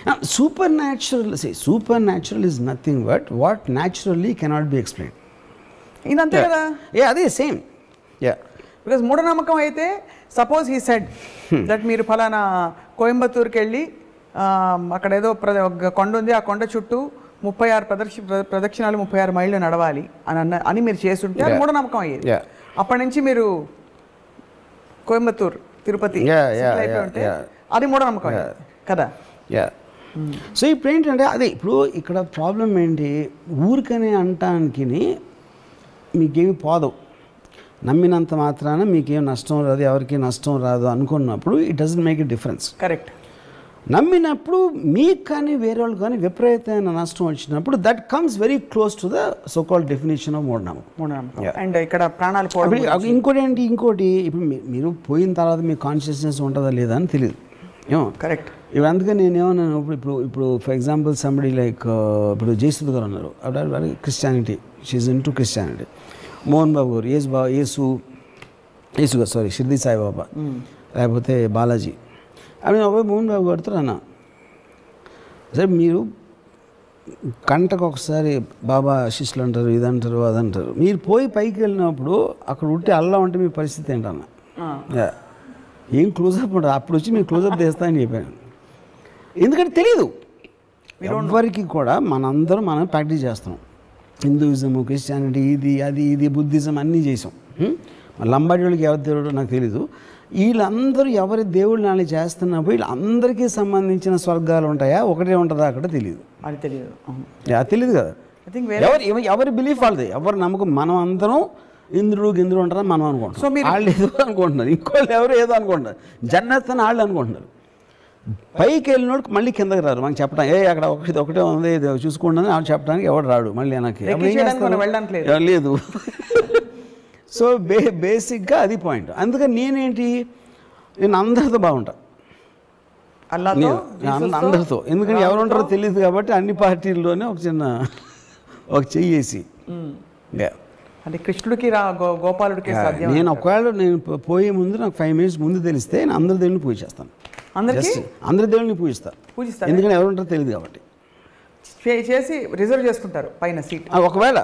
Supernatural is nothing but what naturally cannot be explained. ఇదంతే కదా. అదే same. Because మూఢనమ్మకం అయితే సపోజ్ హీ సెడ్ దట్ మీరు ఫలానా కోయంబత్తూరుకి వెళ్ళి అక్కడ ఏదో కొండ ఉంది, ఆ కొండ చుట్టూ 36 ప్రదక్షిణాలు 36 మైళ్ళు నడవాలి అని మీరు చేస్తుంటే అది మూఢనమ్మకం అయ్యేది. అప్పటి నుంచి మీరు కోయంబత్తూరు, తిరుపతి ఉంటే అది మూఢనమ్మకం కదా. సో ఇప్పుడు ఏంటంటే అదే ఇప్పుడు ఇక్కడ ప్రాబ్లం ఏంటి, ఊరికనే అంటానికి మీకేమి పోదు, నమ్మినంత మాత్రాన మీకేం నష్టం రాదు, ఎవరికి నష్టం రాదు అనుకున్నప్పుడు it doesn't make a difference. Correct. నమ్మినప్పుడు మీకు కానీ వేరే వాళ్ళు కానీ విపరీతమైన నష్టం వచ్చినప్పుడు that comes very close to the so called definition of మూఢనమ్మకం. అండ్ ఇక్కడ ప్రాణాలు ఇంకోటి ఇప్పుడు మీరు పోయిన తర్వాత మీ కాన్షియస్నెస్ ఉంటుందా లేదా అని తెలియదు. కరెక్ట్. ఇప్పుడు అందుకని నేనేమన్నాను, ఇప్పుడు ఫర్ ఎగ్జాంపుల్ సంబడి లైక్ ఇప్పుడు జయసుధ గారు ఉన్నారు, అప్పుడు Christianity, she's into Christianity. Mohan Babu గారు యేసు గారు సారీ షిర్దీ సాయిబాబా, లేకపోతే బాలాజీ. అవి మోహన్ బాబు గారితో అన్నా, సరే మీరు గంటకు ఒకసారి బాబా శిష్యులు అంటారు, ఇదంటారు అదంటారు, మీరు పోయి పైకి వెళ్ళినప్పుడు అక్కడ ఉంటే అల్లా ఉంటే మీ పరిస్థితి ఏంటన్నా, ఏం క్లోజప్ ఉంటుంది, అప్పుడు వచ్చి మీరు క్లోజప్ చేస్తా అని చెప్పాను. ఎందుకంటే తెలీదు ఎవరికి కూడా, మనం ప్రాక్టీస్ చేస్తున్నాం. హిందూయిజము, క్రిస్టియానిటీ, ఇది బుద్ధిజం అన్నీ చేసాం. లంబాడి వాళ్ళకి ఎవరి దేవుడు నాకు తెలీదు. వీళ్ళందరూ ఎవరి దేవుళ్ళని వాళ్ళు చేస్తున్నప్పుడు వీళ్ళందరికీ సంబంధించిన స్వర్గాలు ఉంటాయా, ఒకటే ఉంటుందా అక్కడ తెలియదు. అది తెలియదు. తెలియదు కదా. ఎవరి బిలీఫ్ వాళ్ళది, ఎవరి నమ్మకం. మనం అందరం ఇంద్రుడు గింద్రుడు ఉంటారని మనం అనుకుంటాం, వాళ్ళు ఏదో అనుకుంటున్నారు, ఇంకోళ్ళు ఎవరు ఏదో అనుకుంటున్నారు, జన్నత్ అని వాళ్ళు అనుకుంటున్నారు. పైకి వెళ్ళినోడు మళ్ళీ కిందకి రారు మనకి చెప్పడానికి, అక్కడ ఒకటే ఉంది చూసుకోండి వాళ్ళు చెప్పడానికి ఎవడు రాడు మళ్ళీ వెనక్కి లేదు. సో బేసిక్గా అది పాయింట్. అందుకని నేను అందరితో బాగుంటా, అందరితో. ఎందుకంటే ఎవరు ఉంటారో తెలియదు కాబట్టి అన్ని పార్టీల్లోనే ఒక చెయ్యేసి అంటే కృష్ణుడికి గోపాలుడికి నేను ఒకవేళ పోయే ముందు నాకు 5 minutes ముందు తెలిస్తే నేను అందరి దేవుడిని పూజ చేస్తాను, అందరి దేవుడిని పూజిస్తాను. ఎందుకంటే ఎవరు ఉంటారో తెలియదు కాబట్టి చేసి రిజర్వ్ చేసుకుంటారు పైన సీట్ ఒకవేళ.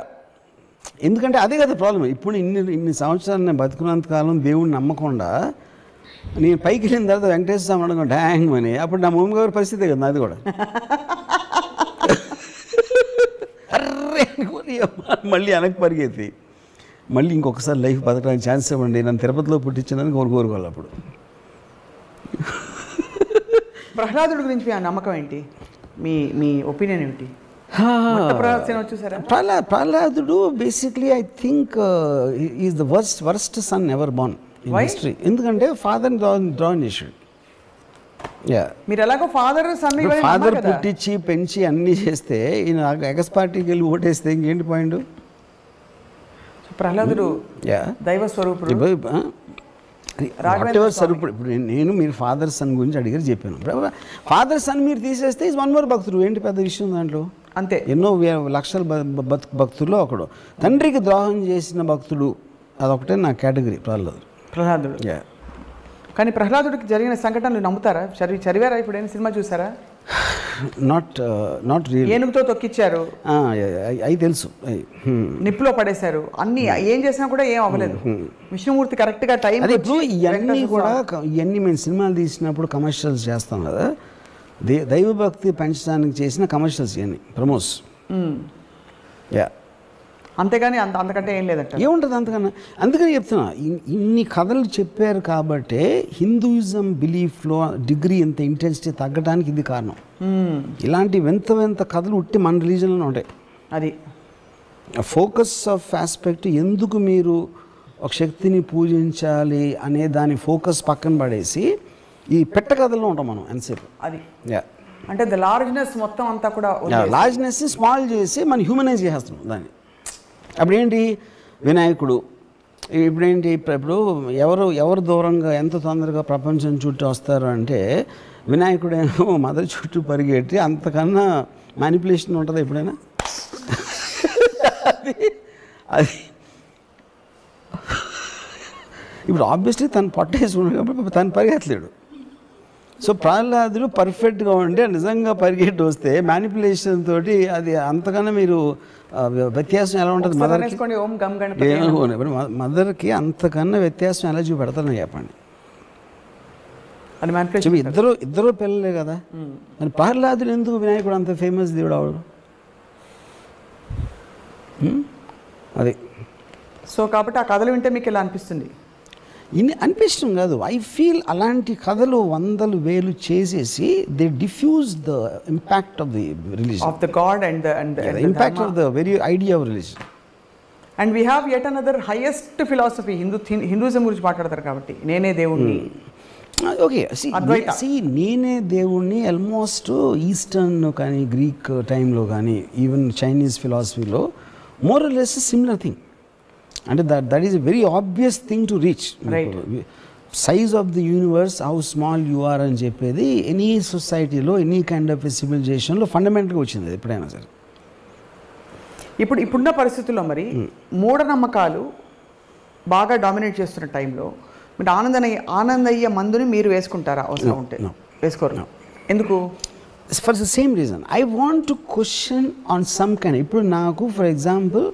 ఎందుకంటే అదే కదా ప్రాబ్లం. ఇప్పుడు ఇన్ని సంవత్సరాలు నేను బతుకున్నంతకాలం దేవుడిని నమ్మకుండా నేను పైకి వెళ్ళిన తర్వాత వెంకటేశ్వర స్వామి అడగ డ్యాంగ్ అని, అప్పుడు నా మమ్మీ గారి పరిస్థితే కదా అది కూడా. అర్రే మళ్ళీ వెనక్కి పరిగెత్తి మళ్ళీ ఇంకొకసారి లైఫ్ బతకడానికి ఛాన్స్ ఇవ్వండి, నన్ను తిరుపతిలో పుట్టించడానికి కోరుకోవాలి. అప్పుడు ప్రహ్లాదుడి గురించి మీ నమ్మకం ఏంటి, మీ ఒపీనియన్ ఏంటి? ప్రహ్లాదుడు basically I think is the worst son ever born in history. ఎందుకంటే ఫాదర్ డ్రాన్ ఇష్యూడ్. మీరు ఎలాగో ఫాదర్ పుట్టించి పెంచి అన్నీ చేస్తే ఈయన ఎగస్ పార్టీకి వెళ్ళి ఓటేస్తే ఇంకేంటి పాయింట్? ప్రహ్లాదుడు దైవ స్వరూపుడు, స్వరూపుడు. ఇప్పుడు నేను మీరు ఫాదర్ సన్ గురించి అడిగారు చెప్పాను. ఫాదర్ సన్ మీరు తీసేస్తే ఈజ్ వన్ మోర్ భక్తుడు. ఏంటి పెద్ద విషయం దాంట్లో? అంతే. ఎన్నో లక్షల భక్తుల్లో ఒకడు. తండ్రికి ద్రోహం చేసిన భక్తుడు అదొకటే నా కేటగిరీ ప్రహ్లాదుడు. కానీ ప్రహ్లాదుడికి జరిగిన సంఘటనలు నమ్ముతారా? చదివారా? ఇప్పుడు ఏమైనా సినిమా చూసారా? Not real. ఏనుగుతో తొక్కిచ్చారు, అవి తెలుసు, నిప్పులో పడేశారు, అన్ని ఏం చేసినా కూడా ఏం అవ్వలేదు. విష్ణుమూర్తి కరెక్ట్గా టైం. ఇవన్నీ కూడా ఇవన్నీ మేము సినిమాలు తీసినప్పుడు కమర్షియల్స్ చేస్తాం కదా, దైవభక్తి పెంచడానికి చేసిన కమర్షియల్స్ ఇవన్నీ ప్రమోస్. అంతేగాని అంతకంటే ఏం లేదంట. ఏముంటుంది అంతకన్నా? అందుకని చెప్తున్నా, ఇన్ని కథలు చెప్పారు కాబట్టే హిందూయిజం బిలీఫ్లో డిగ్రీ ఇంత ఇంటెన్సిటీ తగ్గడానికి ఇది కారణం. ఇలాంటి వింత కథలు ఉట్టి మన రిలీజన్లోనే ఉంటాయి. అది ఫోకస్ ఆఫ్ ఆస్పెక్ట్. ఎందుకు మీరు ఒక శక్తిని పూజించాలి అనే దాని ఫోకస్ పక్కన పడేసి ఈ పెట్ట కథల్లో ఉంటాం మనం ఎంతసేపు. అది అంటే ద లార్జ్నెస్ మొత్తం అంతా కూడా లార్జ్నెస్ స్మాల్ చేసి మనం హ్యూమనైజ్ చేస్తున్నాం దాన్ని. అప్పుడేంటి వినాయకుడు, ఇప్పుడేంటి ఇప్పుడు ఎవరు దూరంగా ఎంత తొందరగా ప్రపంచం చుట్టూ వస్తారు అంటే వినాయకుడేమో మదర్ చుట్టూ పరిగెట్టి అంతకన్నా మ్యానిపులేషన్ ఉంటుంది ఎప్పుడైనా? అది ఇప్పుడు ఆబ్వియస్లీ తను పట్టేసి ఉన్నాడు కాబట్టి తను పరిగెత్తలేడు. సో ప్రహ్లాదుడు పర్ఫెక్ట్గా ఉంటే నిజంగా పరిగెట్టి వస్తే మ్యానిపులేషన్ తోటి అది అంతకన్నా మీరు వ్యత్యాసం ఎలా ఉంటుంది మదర్కి అంతకన్నా వ్యత్యాసం ఎలా చూపెడతారని చెప్పండి. ఇద్దరు పిల్లలే కదా. మరి ప్రహ్లాదుడు ఎందుకు వినాయకుడు అంత ఫేమస్ దేవుడు అవడు? అది. సో కాబట్టి ఆ కథలు వింటే మీకు ఇలా అనిపిస్తుంది? అనిపించడం కాదు, ఐ ఫీల్ అలాంటి కథలు 100,000 చేసేసి they diffuse the impact of the religion, of the god and the impact of the very idea of religion. And we have yet another highest philosophy. Hinduism గురించి మాట్లాడతారు కాబట్టి నేనే దేవుణ్ణి. ఓకే, నేనే దేవుణ్ణి ఆల్మోస్ట్ ఈస్టర్న్ కానీ గ్రీక్ టైంలో కానీ ఈవెన్ చైనీస్ ఫిలాసఫీలో more or less similar thing. అంటే that is a very obvious thing to reach. Size of the universe, how small you are అని చెప్పేది ఎనీ సొసైటీలో ఎనీ కైండ్ ఆఫ్ సివిలైజేషన్లో ఫండమెంటల్గా వచ్చింది ఎప్పుడైనా సరే. ఇప్పుడున్న పరిస్థితుల్లో మరి మూఢనమ్మకాలు బాగా డామినేట్ చేస్తున్న టైంలో మీరు ఆనందయ్య మందుని మీరు వేసుకుంటారా? అవసరం ఉంటే వేసుకోరు. ఎందుకు? For the same reason, I want to question on some kind. ఇప్పుడు నాకు ఫర్ ఎగ్జాంపుల్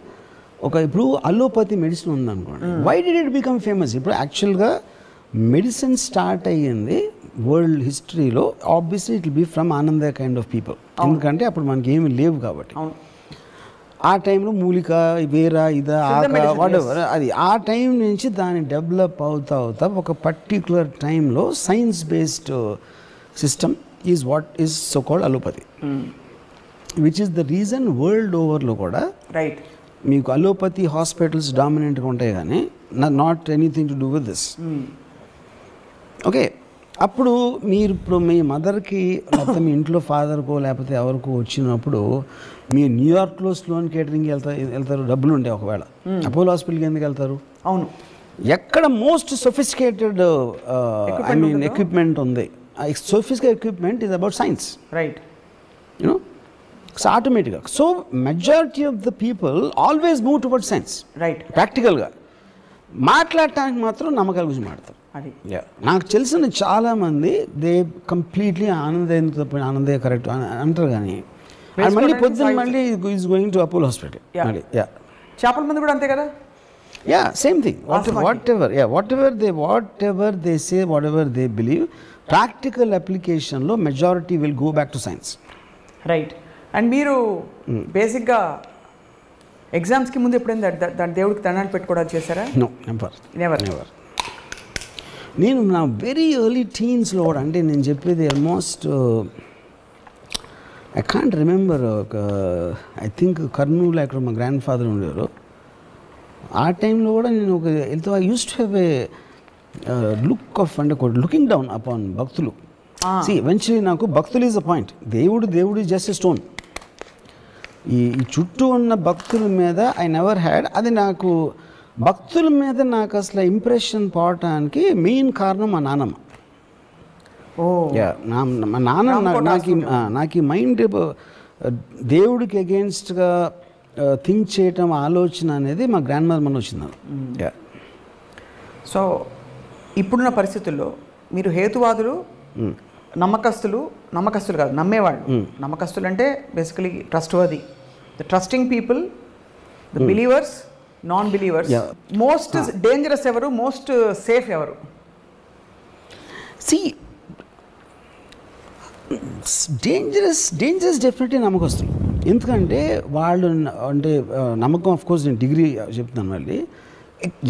ఇప్పుడు అలోపతి మెడిసిన్ ఉందనుకోండి, why did it become famous? ఇప్పుడు యాక్చువల్గా మెడిసిన్ స్టార్ట్ అయ్యింది వరల్డ్ హిస్టరీలో obviously it will be from Anandaiah kind of people. ఎందుకంటే అప్పుడు మనకి ఏమి లేవు కాబట్టి. ఆ టైంలో మూలిక, వేర, ఇదా, వాటెవర్, అది ఆ టైం నుంచి దాన్ని డెవలప్ అవుతా ఒక పర్టిక్యులర్ టైంలో science based system is what is so called allopathy, which is the reason world ఓవర్లో కూడా రైట్ మీకు అలోపతి హాస్పిటల్స్ డామినెంట్గా ఉంటాయి కానీ not anything to do with this. Okay, అప్పుడు మీరు ఇప్పుడు మీ మదర్కి లేకపోతే మీ ఇంట్లో ఫాదర్కో లేకపోతే ఎవరికో వచ్చినప్పుడు మీరు న్యూయార్క్లో స్లోన్ కేటరింగ్కి వెళ్తారు, డబ్బులు ఉంటాయి. ఒకవేళ అపోలో హాస్పిటల్కి ఎందుకు వెళ్తారు? అవును, ఎక్కడ most sophisticated I mean equipment ఉంది. Sophisticated equipment is about science, right? You know, so ఆటోమేటిక్గా so majority of the people always move toward science, right? ప్రాక్టికల్గా మాట్లాడటానికి మాత్రం నమ్మకాల గురించి మాట్లాడతారు. నాకు తెలిసిన చాలామంది దే కంప్లీట్లీ ఆనందయ్య కరెక్ట్ అంటారు, కానీ మళ్ళీ పొద్దున్న మళ్ళీ is going to Apollo hospital. చేపల మంది కూడా అంతే కదా. Yeah, same thing. Whatever they say, whatever they believe, practical అప్లికేషన్లో majority will go back to science, right? And మీరు బేసిక్గా ఎగ్జామ్స్కి ముందు ఎప్పుడైనా దాని దేవుడికి దండాలు పెట్టుకోవడానికి చేశారా? నెవర్. నేను నా వెరీ ఎర్లీ టీన్స్లో కూడా, అంటే నేను చెప్పేది almost I can't remember, I think Kurnool అక్కడ మా గ్రాండ్ ఫాదర్ ఉండేవారు. ఆ టైంలో కూడా నేను I use to have a look of, అంటే లుకింగ్ డౌన్ అపాన్ భక్తులు. ఈవెన్చువలీ నాకు భక్తులు ఈజ్ అ పాయింట్, దేవుడు ఈజ్ జస్ట్ ఎ స్టోన్. ఈ చుట్టూ ఉన్న భక్తుల మీద ఐ నెవర్ హ్యాడ్, అది నాకు భక్తుల మీద నాకు అసలు ఇంప్రెషన్ పోవటానికి మెయిన్ కారణం మా నాన్నమ్మ. మా నాన్న నాకు ఈ మైండ్ దేవుడికి అగేన్స్ట్గా థింక్ చేయటం, ఆలోచన అనేది మా గ్రాండ్ మదర్ మన వచ్చింది. సో ఇప్పుడున్న పరిస్థితుల్లో మీరు హేతువాదులు, నమ్మకస్తులు కాదు, నమ్మేవాళ్ళు. నమ్మకస్తులు అంటే basically trustworthy, the trusting people, the believers, non believers. Most dangerous ఎవరు, మోస్ట్ సేఫ్ ఎవరు? సి డేంజరస్ డెఫినెట్లీ నమ్మకస్తులు. ఎందుకంటే వాళ్ళు అంటే నమ్మకం, ఆఫ్ కోర్స్ నేను డిగ్రీ చెప్తున్నాను మళ్ళీ,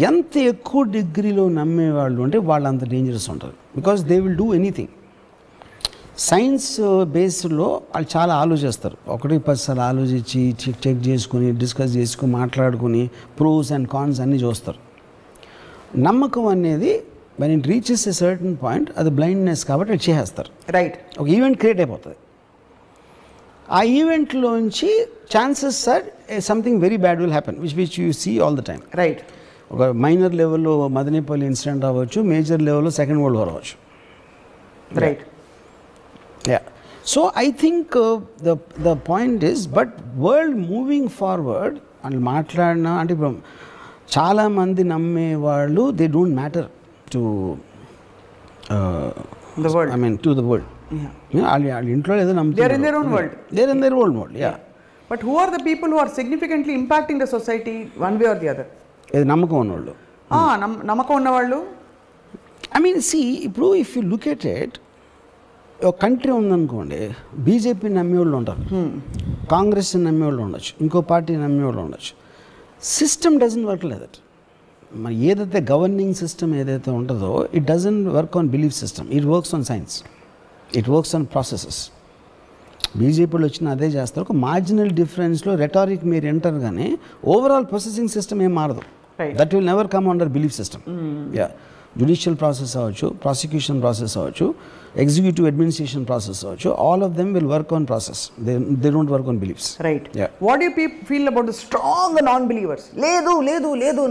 ఎంత ఎక్కువ డిగ్రీలో నమ్మేవాళ్ళు అంటే వాళ్ళు అంత డేంజరస్ ఉంటారు. Because they will do anything. Science బేస్డ్లో వాళ్ళు చాలా ఆలోచిస్తారు, 1-10 సార్లు ఆలోచించి చెక్ చేసుకుని డిస్కస్ చేసుకుని మాట్లాడుకుని ప్రోస్ అండ్ కాన్స్ అన్నీ చూస్తారు. నమ్మకం అనేది when it reaches a certain point, అది బ్లైండ్నెస్ కాబట్టి అది చేసేస్తారు, రైట్? ఒక ఈవెంట్ క్రియేట్ అయిపోతుంది. ఆ ఈవెంట్లోంచి chances are something very bad will happen, which you see all the time, right? ఒక మైనర్ లెవెల్లో మదనపల్లి ఇన్సిడెంట్ అవ్వచ్చు, మేజర్ లెవెల్లో సెకండ్ వరల్డ్ వార్ అవ్వచ్చు, right? Yeah. So I think the point is, but world moving forward, and మాట్లాడినా అంటే ఇప్పుడు చాలామంది నమ్మేవాళ్ళు they don't matter to The world. I mean, to the world. వాళ్ళ ఇంట్లో ఏదో నమ్ముతారు. They are in their own world. They are in their own world, yeah. But who are the people who are significantly impacting the society one way or the other? ఇది నమ్మకం ఉన్నవాళ్ళు. నమ్మకం ఉన్నవాళ్ళు. I mean, see, ఇప్పుడు if you look at it, ఒక country ఉందనుకోండి, BJP నమ్మేవాళ్ళు ఉంటారు, కాంగ్రెస్ నమ్మేవాళ్ళు ఉండొచ్చు, ఇంకో పార్టీ నమ్మేవాళ్ళు ఉండొచ్చు. System doesn't work like that. మరి ఏదైతే గవర్నింగ్ సిస్టమ్ ఏదైతే ఉంటుందో, it doesn't work on belief system, it works on science, it works on processes. బీజేపీలో వచ్చిన అదే చేస్తారు. ఒక మార్జినల్ డిఫరెన్స్లో రెటారిక్ మీరు ఎంటర్, కానీ ఓవరాల్ ప్రాసెసింగ్ సిస్టమ్ ఏం మారదు. That will never come under belief system. Yeah, judicial process అవ్వచ్చు, ప్రాసిక్యూషన్ ప్రాసెస్ అవ్వచ్చు, ఎగ్జిక్యూటివ్ అడ్మినిస్ట్రేషన్ ప్రాసెస్ అవ్వచ్చు, all of them will work on process. They don't work on beliefs. Right. What you feel about the strong non believers? లేదు లేదు లేదు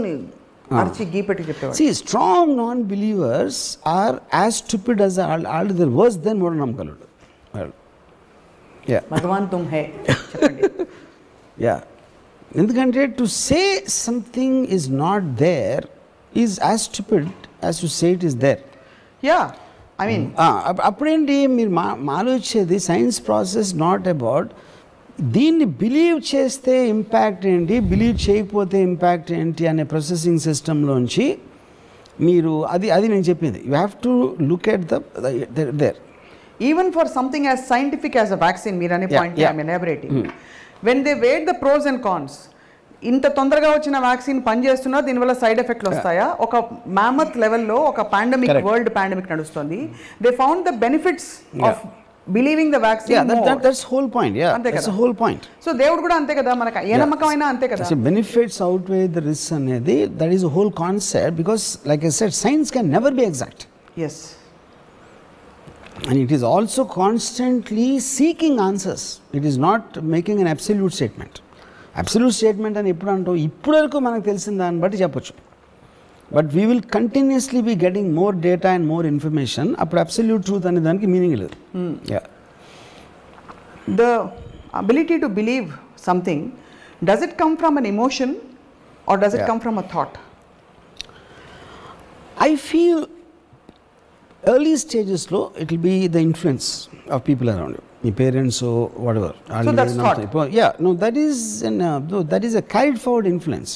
అర్చి గీపెట్టి చెప్పేవారు. See, strong non-believers are as stupid as all the worse than మూఢనమ్మకాలుడు. Yeah. Bhagavan Tum high చెప్పండి. Yeah. ఎందుకంటే to say something is not there is as stupid as to say it is there. Yeah, I mean అప్పుడేంటి మీరు ఆలోచించేది science process not about దీన్ని believe చేస్తే impact ఏంటి, believe చేయకపోతే impact ఏంటి అనే ప్రాసెసింగ్ సిస్టంలోంచి మీరు అది నేను చెప్పింది. You have to look at there. Even for something as scientific as a vaccine, మీరు అనే point I'm elaborating. When they weigh the pros and cons, ఇంత తొందరగా వచ్చిన వ్యాక్సిన్ పనిచేస్తున్నా దీనివల్ల సైడ్ ఎఫెక్ట్లు వస్తాయా? ఒక మ్యామత్ లెవెల్లో ఒక పాండమిక్, వరల్డ్ పాండమిక్ నడుస్తుంది. They found the benefits of believing the vaccine. That's whole point. Yeah, that's whole point. So దేవుడు కూడా అంతే కదా, మనకు ఏ నమ్మకమైనా అంతే కదా. బెనిఫిట్స్ అవుట్వే ద రిస్క్ అనేది, that is whole concept. Because like I said, science can never be exact. Yes. And it is also constantly seeking answers. It is not making an absolute statement. Absolute statement అని ఎప్పుడు అంటాం, ఇప్పుడు వరకు మనకు తెలిసిన దాన్ని బట్టి చెప్పొచ్చు. But we will continuously be getting more data and more information. అప్పుడు అబ్సల్యూట్ ట్రూత్ అనే దానికి మీనింగ్ లేదు. The ability to believe something, does it come from an emotion or does it come from a thought? I feel early stages lo it will be the influence of people around you, your parents or whatever. So that's thought. Yeah, no, that is that is a carried forward influence.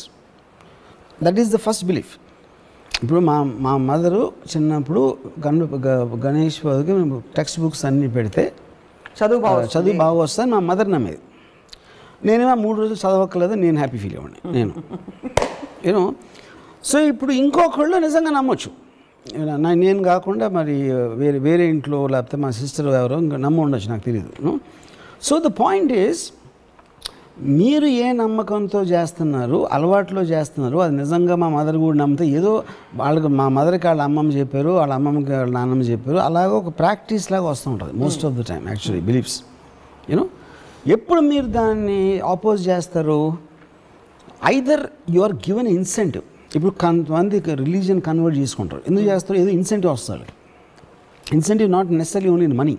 That is the first belief. ఇప్పుడు మా mother చిన్నప్పుడు గణేష్ బాబుకి text books అన్నీ పెడితే చదువు బాగా వస్తాను మా మదర్ నమ్మేది. నేనేమో 3 రోజులు చదవక్కర్లేదు, నేను హ్యాపీ ఫీల్ అవ్వండి నేను. యూనో, సో ఇప్పుడు ఇంకొకళ్ళు నిజంగా నమ్మొచ్చు, నేను కాకుండా మరి వేరే ఇంట్లో లేకపోతే మా సిస్టర్ ఎవరో ఇంకా నమ్మ ఉండొచ్చు, నాకు తెలియదు. సో ద పాయింట్ ఈజ్, మీరు ఏ నమ్మకంతో చేస్తున్నారు, అలవాట్లో చేస్తున్నారు, అది నిజంగా మా మదర్ కూడా నమ్మితే ఏదో వాళ్ళకి, మా మదర్కి వాళ్ళ అమ్మమ్మ చెప్పారు, వాళ్ళ అమ్మమ్మకి వాళ్ళ నాన్నమ్మ చెప్పారు, అలాగే ఒక ప్రాక్టీస్ లాగా వస్తూ ఉంటుంది most of the time actually beliefs. You know, ఎప్పుడు మీరు దాన్ని ఆపోజ్ చేస్తారు, either you are given incentive. ఇప్పుడు కొంతమంది రిలీజియన్ కన్వర్ట్ చేసుకుంటారు, ఎందుకు చేస్తారు, ఏదో ఇన్సెంటివ్ వస్తుంది. Incentive not necessary only in money,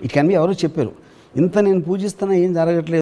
it can be ఎవరో చెప్పారు, ఇంత నేను పూజిస్తున్నా ఏం జరగట్లేదు